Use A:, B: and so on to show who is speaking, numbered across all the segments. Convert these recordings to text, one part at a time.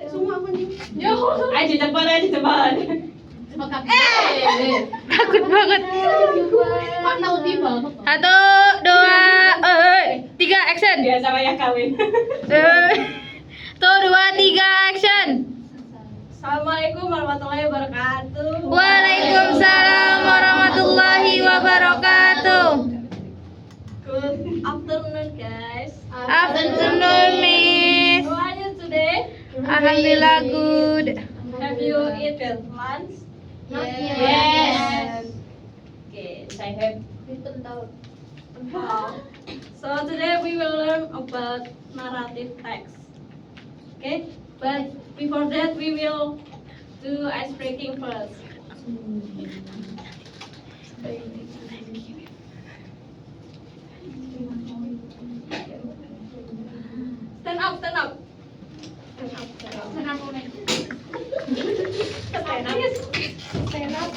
A: Semua apa nih?
B: Ayo cepat.
C: Takut banget.
A: Mana tiba?
C: 1, 2, 3, action.
B: Biasa banyak kawin.
C: 1, 2, 3, action.
B: Assalamualaikum warahmatullahi wabarakatuh.
C: Waalaikumsalam warahmatullahi wabarakatuh.
B: Good afternoon, guys.
C: Afternoon, Miss.
B: How are you today?
C: Alhamdulillah good.
B: Have you eaten lunch?
A: Not yet.
B: Yes. Okay, I have. So today we will learn about narrative text. Okay, but before that we will do ice breaking first. Stand up, stand up. Stand up, stand up. Stand up, stand up. Stand up.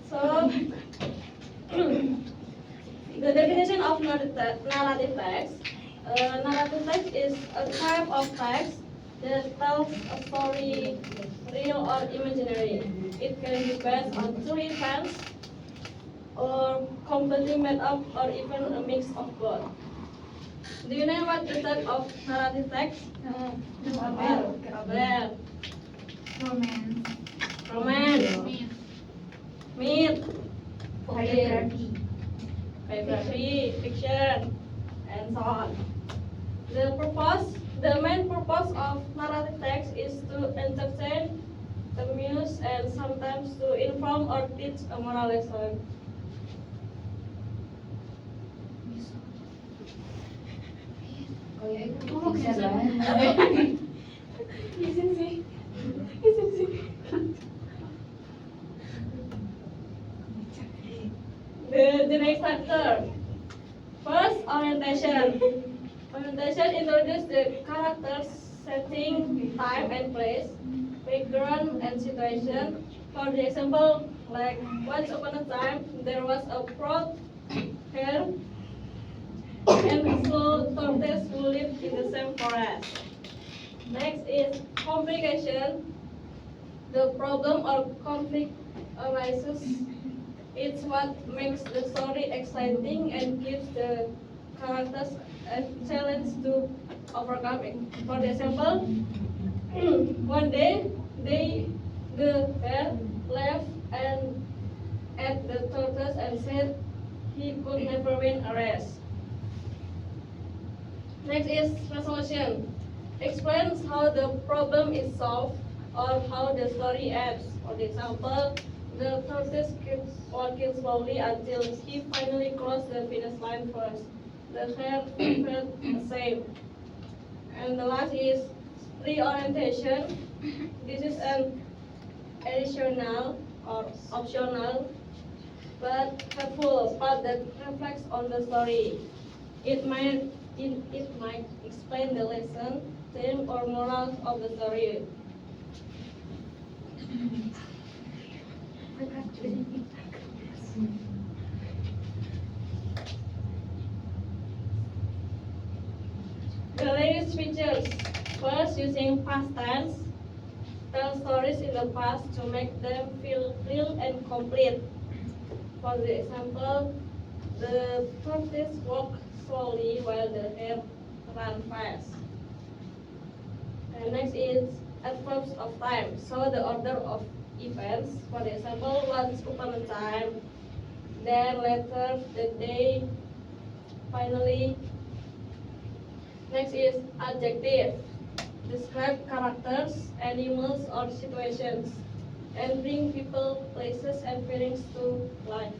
B: So, the definition of narrative text. Narrative text is a type of text that tells a story, real or imaginary. It can be based on true events, or completely made up, or even a mix of both. Do you know what the type of narrative text? Kabar.
A: Romance.
B: Romance. Myth.
A: Biography.
B: Biography, fiction, and so on. The main purpose of narrative text is to entertain, amuse, and sometimes to inform or teach a moral lesson.
A: Oh ya itu bisa lah.
B: Izin sih. The next factor. First, orientation. Orientation introduces the characters, setting, time and place, background and situation. For the example, like once upon a time there was a frog, hair, and slow tortoise who live in the same forest. Next is complication. The problem or conflict arises. It's what makes the story exciting and gives the characters a challenge to overcome it. For example, one day the bear left and at the tortoise and said he could never win a race. Next is resolution. Explains how the problem is solved or how the story ends. For example, the tortoise keeps walking slowly until he finally crossed the finish line first. The hare felt the same. And the last is reorientation. This is an additional or optional but helpful part that reflects on the story. It might explain the lesson, theme, or moral of the story. The latest features. First, using past tense. Tell stories in the past to make them feel real and complete. For the example, the tortoise walked slowly while the hare ran fast. And next is adverbs of time. So the order of events. For example, once upon a time, then later, the day, finally. Next is adjective. Describe characters, animals, or situations, and bring people, places, and feelings to life.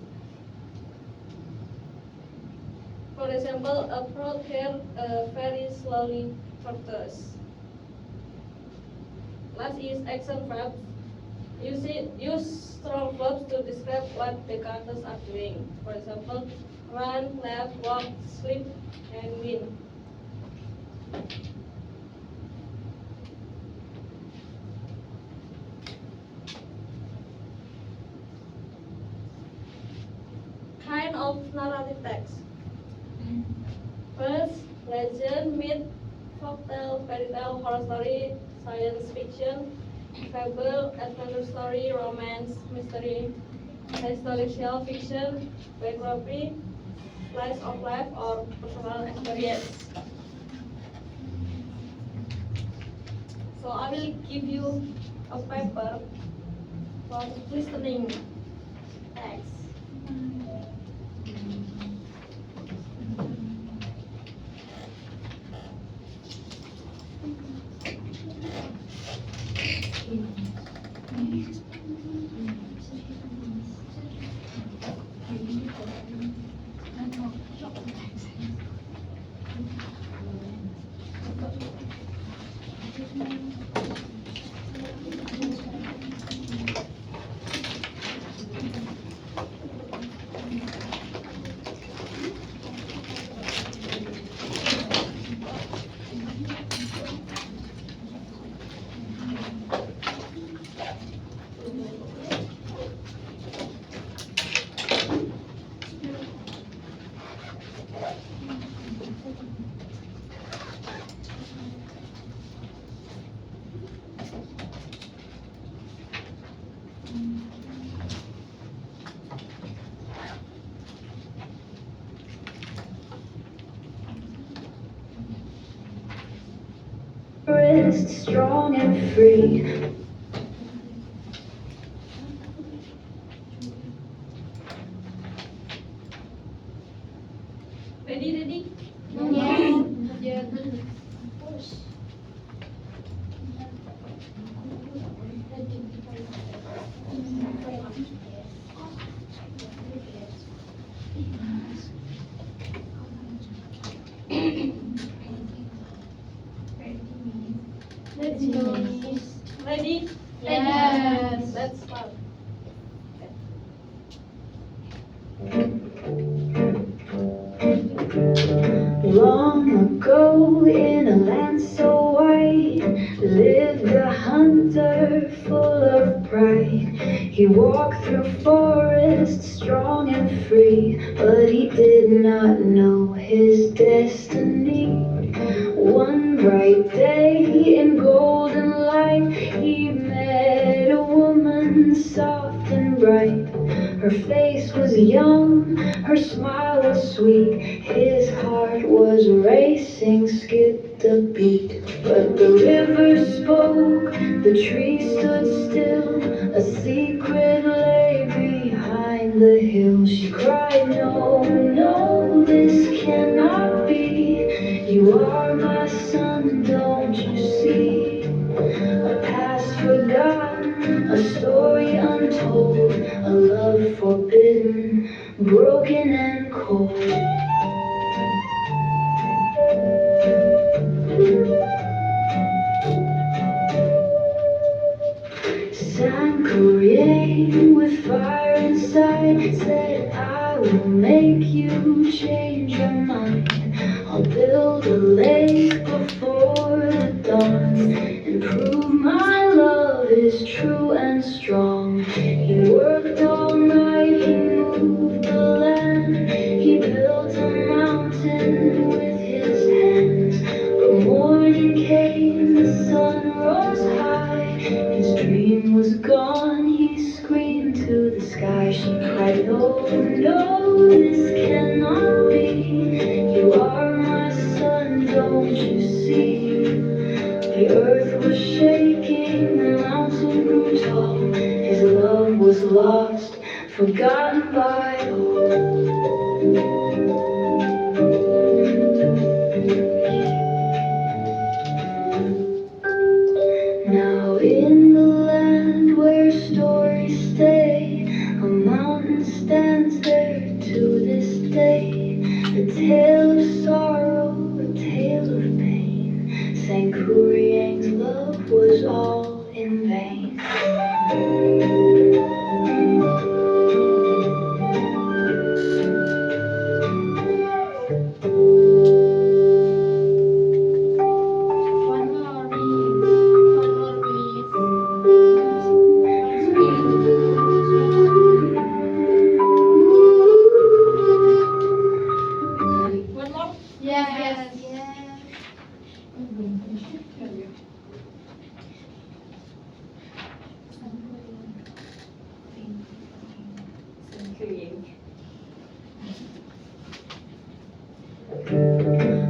B: For example, a proud hare, a very slowly tortoise. Last is action verbs. Use strong verbs to describe what the characters are doing. For example, run, laugh, walk, sleep, and win. Kind of narrative text. First, legend, myth, folktale, fairy tale, horror story, science fiction, fable, adventure story, romance, mystery, historical fiction, biography, slice of life, or personal experience. So I will give you a paper for listening text.
D: Strong and free.
B: Ready? Let's go. Ready?
A: Yes.
B: Let's start.
D: Long ago, in a land so wide, lived a hunter full of pride. He walked through forests strong and free, but he did not know his destiny. One bright day in golden light, he met a woman soft and bright. Her face was young, her smile was sweet. His heart was racing, skipped a beat. But the river spoke, the tree stood still. A secret lay behind the hill. She cried, no, no, this cannot be. You are my son, don't you see? A past forgotten, a story untold, a love forbidden, broken and cold. Sankouriang with fire inside said, I will make you change your mind. I'll build a lake before the dawn and prove my love is true and strong. He worked all night, he moved the land, he built a mountain with his hands. But morning came, the sun rose high, his dream was gone, he screamed to the sky. She cried, no, no, this cannot be. You are my son, don't you see? The earth was shaking, the mountain grew tall. His love was lost, forgotten by all. Now in the land where stories stay, a mountain stands there to this day. A tale of sorrow, a tale of pain. Sankouriang's love was all in vain.
A: One more,
B: One more?
A: Yes.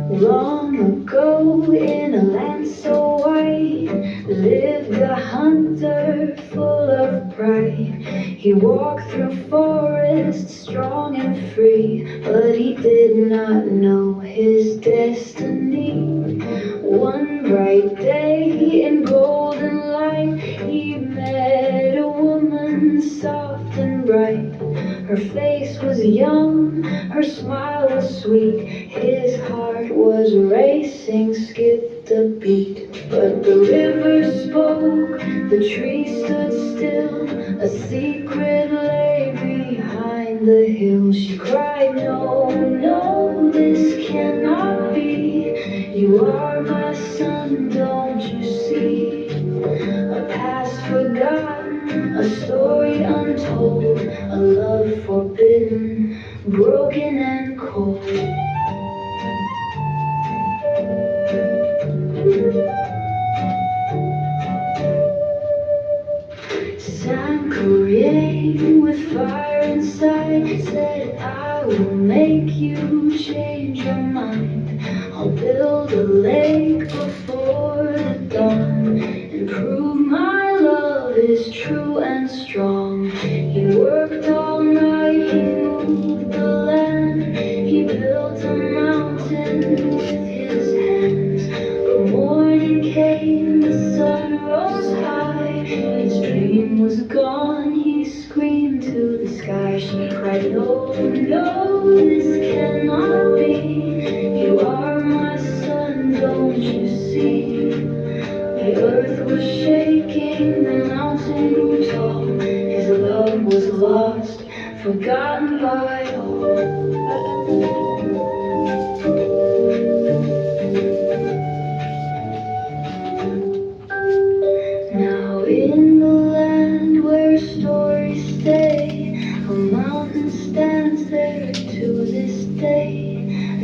D: Long ago, in a land so white, lived a hunter full of pride. He walked through forests strong and free, but he did not know his destiny. One bright day in golden light, he met a woman soft and bright. Her face was young, her smile was sweet. His heart was racing, skipped a beat. But the river spoke, the tree stood still. A secret lay behind the hill. She cried, no, no, this cannot be. You are my son, don't you see? A past forgotten, a story untold, a love forbidden, broken and cold. Sankouriang with fire inside said, I will make you change your mind. I'll build a lake before the dawn and prove my love is true and strong. He worked all night, he moved the land, he built a mountain with his hands. The morning came, the sun rose high, his dream was gone, he screamed to the sky. She cried, no, no, this cannot be. You are my son, don't you see? The earth was shaking, the mountain grew tall. His love was lost, forgotten by all.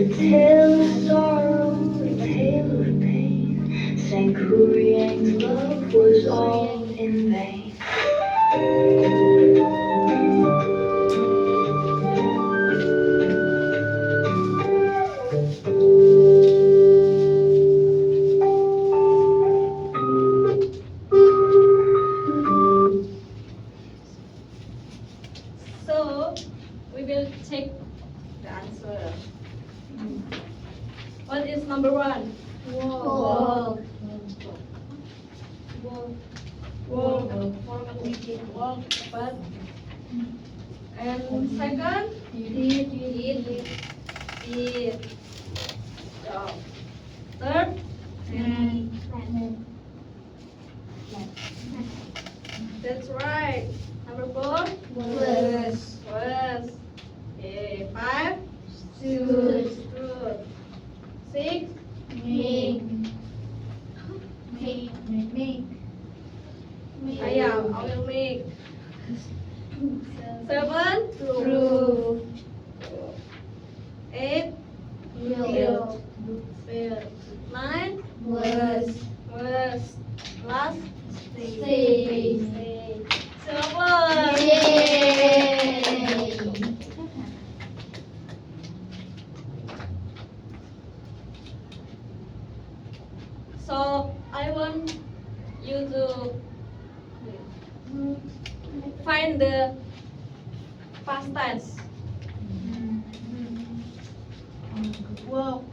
D: a tale of sorrow, a tale of pain. Saint Kuriang's love was all in vain.
B: So we will check the answer. What is number 1?
A: Walk.
B: Walk. Walk. But and second, eat. So, third, that's right. Number 4, was. Okay, 5, stood. 6, ayam. I will make. 7, proof. 8, build. 9, was. Last, stay. So applause. So I want you to find the past tense. Wow.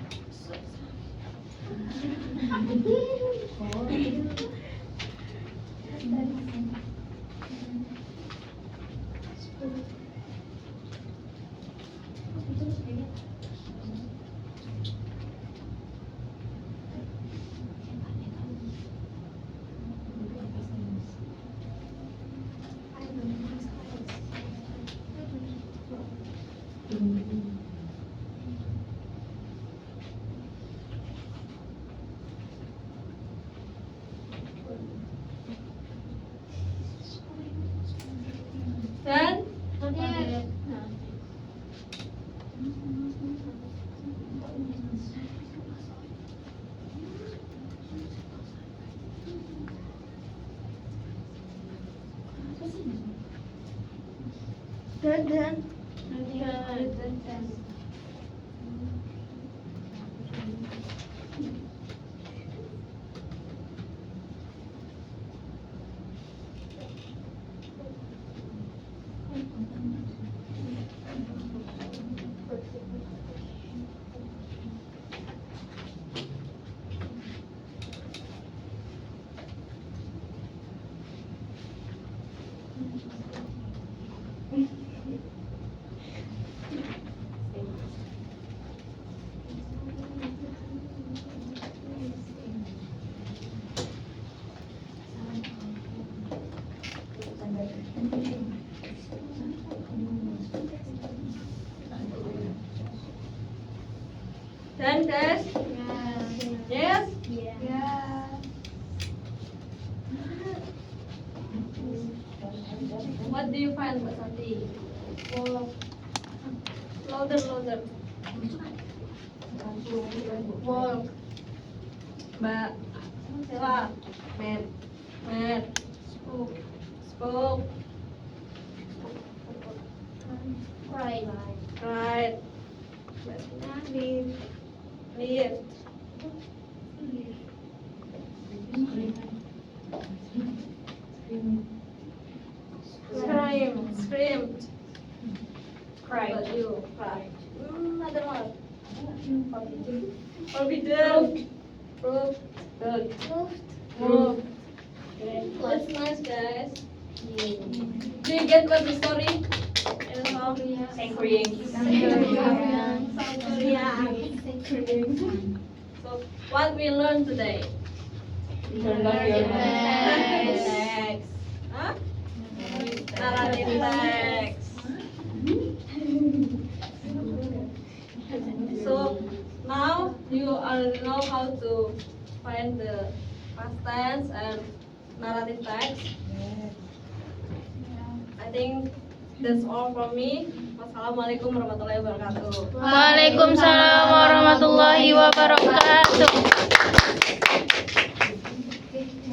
B: Then test. Yes. What do you find, Mbak Santi? Louder. Walk. Mbak Sela. Met. Spoke. Right. Lift. Screamed. Cried. But you cried. Another one. Forbidden. Proved. Good. Moved. Okay. That's nice, guys. Do you get what the story? Saint Kuriang. So, what we learned today?
C: Turn off your
B: Text. Huh? Narrative text. So now you already know how to find the past tense and narrative text. I think that's all from me. Wassalamualaikum warahmatullahi wabarakatuh.
C: Waalaikumsalam
E: wabarakatuh.